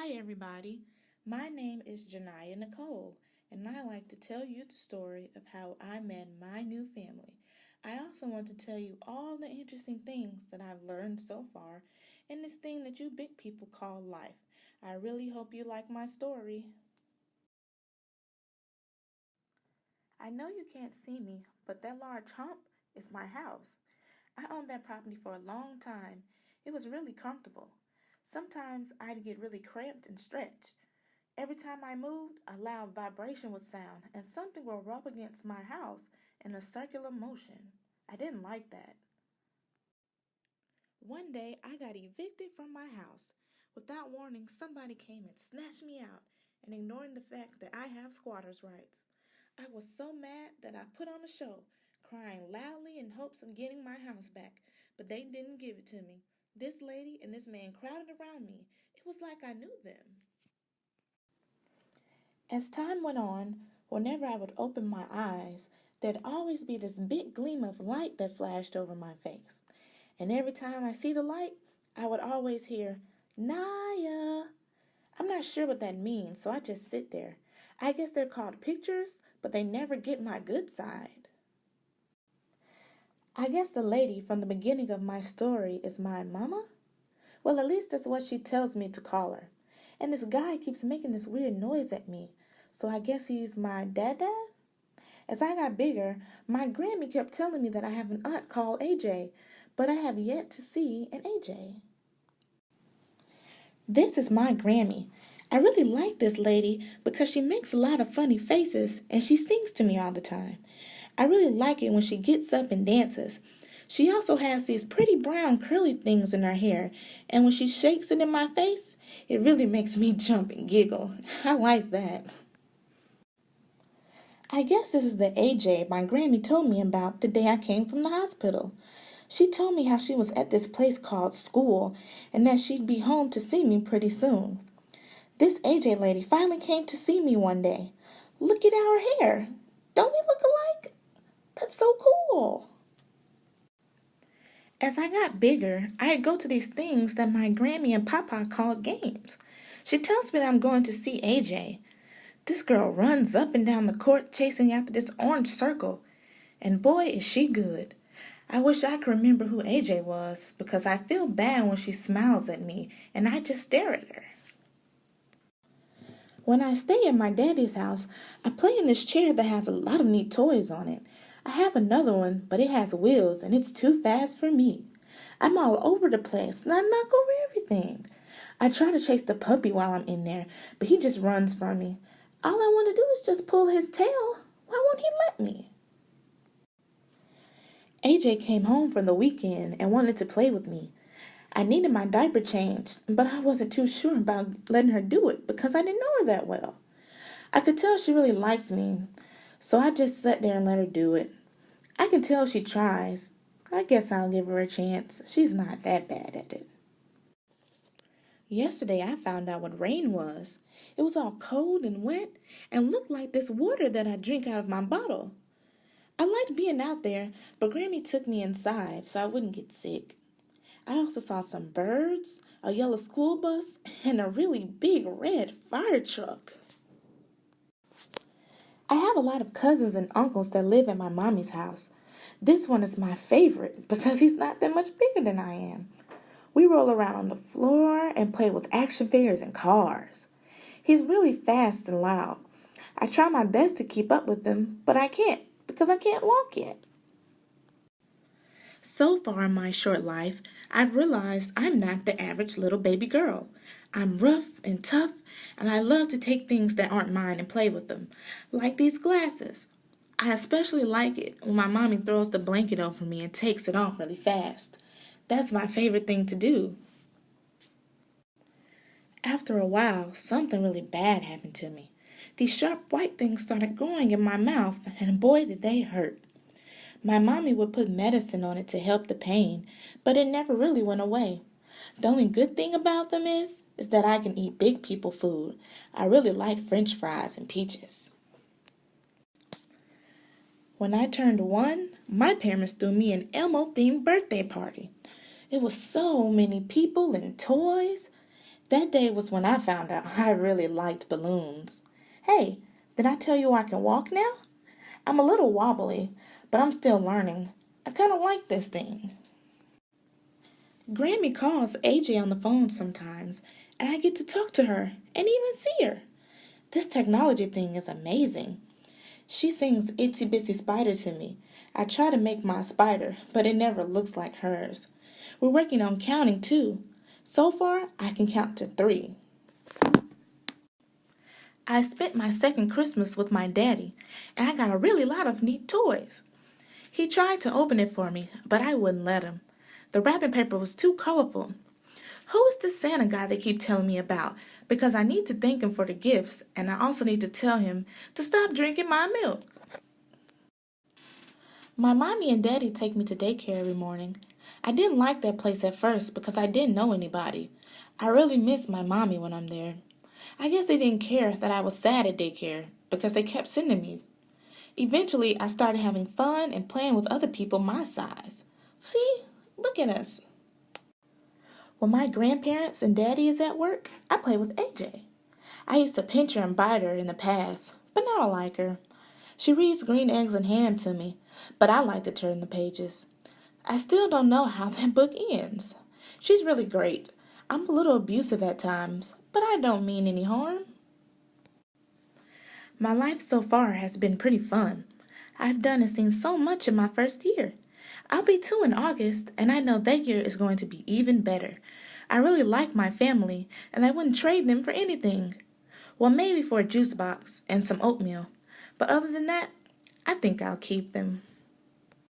Hi, everybody. My name is Janiyah Nicole, and I like to tell you the story of how I met my new family. I also want to tell you all the interesting things that I've learned so far in this thing that you big people call life. I really hope you like my story. I know you can't see me, but that large hump is my house. I owned that property for a long time. It was really comfortable. Sometimes I'd get really cramped and stretched. Every time I moved, a loud vibration would sound, and something would rub against my house in a circular motion. I didn't like that. One day, I got evicted from my house. Without warning, somebody came and snatched me out, and ignoring the fact that I have squatter's rights. I was so mad that I put on a show, crying loudly in hopes of getting my house back, but they didn't give it to me. This lady and this man crowded around me. It was like I knew them. As time went on, whenever I would open my eyes, there'd always be this big gleam of light that flashed over my face. And every time I see the light, I would always hear, Naya. I'm not sure what that means, so I just sit there. I guess they're called pictures, but they never get my good side. I guess the lady from the beginning of my story is my mama? Well, at least that's what she tells me to call her. And this guy keeps making this weird noise at me, so I guess he's my dada? As I got bigger, my Grammy kept telling me that I have an aunt called AJ, but I have yet to see an AJ. This is my Grammy. I really like this lady because she makes a lot of funny faces and she sings to me all the time. I really like it when she gets up and dances. She also has these pretty brown curly things in her hair, and when she shakes it in my face, it really makes me jump and giggle. I like that. I guess this is the AJ my Grammy told me about the day I came from the hospital. She told me how she was at this place called school and that she'd be home to see me pretty soon. This AJ lady finally came to see me one day. Look at our hair. Don't we look alike? That's so cool. As I got bigger, I'd go to these things that my Grammy and Papa called games. She tells me that I'm going to see AJ. This girl runs up and down the court chasing after this orange circle. And boy, is she good. I wish I could remember who AJ was because I feel bad when she smiles at me and I just stare at her. When I stay at my daddy's house, I play in this chair that has a lot of neat toys on it. I have another one, but it has wheels and it's too fast for me. I'm all over the place and I knock over everything. I try to chase the puppy while I'm in there, but he just runs from me. All I want to do is just pull his tail. Why won't he let me? AJ came home from the weekend and wanted to play with me. I needed my diaper changed, but I wasn't too sure about letting her do it because I didn't know her that well. I could tell she really likes me, so I just sat there and let her do it. I can tell she tries. I guess I'll give her a chance. She's not that bad at it. Yesterday I found out what rain was. It was all cold and wet and looked like this water that I drink out of my bottle. I liked being out there, but Grammy took me inside so I wouldn't get sick. I also saw some birds, a yellow school bus, and a really big red fire truck. I have a lot of cousins and uncles that live at my mommy's house. This one is my favorite because he's not that much bigger than I am. We roll around on the floor and play with action figures and cars. He's really fast and loud. I try my best to keep up with him, but I can't because I can't walk yet. So far in my short life, I've realized I'm not the average little baby girl. I'm rough and tough, and I love to take things that aren't mine and play with them, like these glasses. I especially like it when my mommy throws the blanket over me and takes it off really fast. That's my favorite thing to do. After a while, something really bad happened to me. These sharp white things started growing in my mouth, and boy, did they hurt. My mommy would put medicine on it to help the pain, but it never really went away. The only good thing about them is that I can eat big people food. I really like French fries and peaches. When I turned 1, my parents threw me an Elmo-themed birthday party. It was so many people and toys. That day was when I found out I really liked balloons. Hey, did I tell you I can walk now? I'm a little wobbly, but I'm still learning. I kind of like this thing. Grammy calls AJ on the phone sometimes, and I get to talk to her and even see her. This technology thing is amazing. She sings Itsy Bitsy Spider to me. I try to make my spider, but it never looks like hers. We're working on counting too. So far, I can count to 3. I spent my second Christmas with my daddy, and I got a really lot of neat toys. He tried to open it for me, but I wouldn't let him. The wrapping paper was too colorful. Who is this Santa guy they keep telling me about? Because I need to thank him for the gifts, and I also need to tell him to stop drinking my milk. My mommy and daddy take me to daycare every morning. I didn't like that place at first because I didn't know anybody. I really miss my mommy when I'm there. I guess they didn't care that I was sad at daycare because they kept sending me. Eventually, I started having fun and playing with other people my size. See? Look at us. When my grandparents and daddy is at work, I play with AJ. I used to pinch her and bite her in the past, but now I like her. She reads Green Eggs and Ham to me, but I like to turn the pages. I still don't know how that book ends. She's really great. I'm a little abusive at times, but I don't mean any harm. My life so far has been pretty fun. I've done and seen so much in my first year. I'll be 2 in August, and I know that year is going to be even better. I really like my family, and I wouldn't trade them for anything. Well, maybe for a juice box and some oatmeal. But other than that, I think I'll keep them.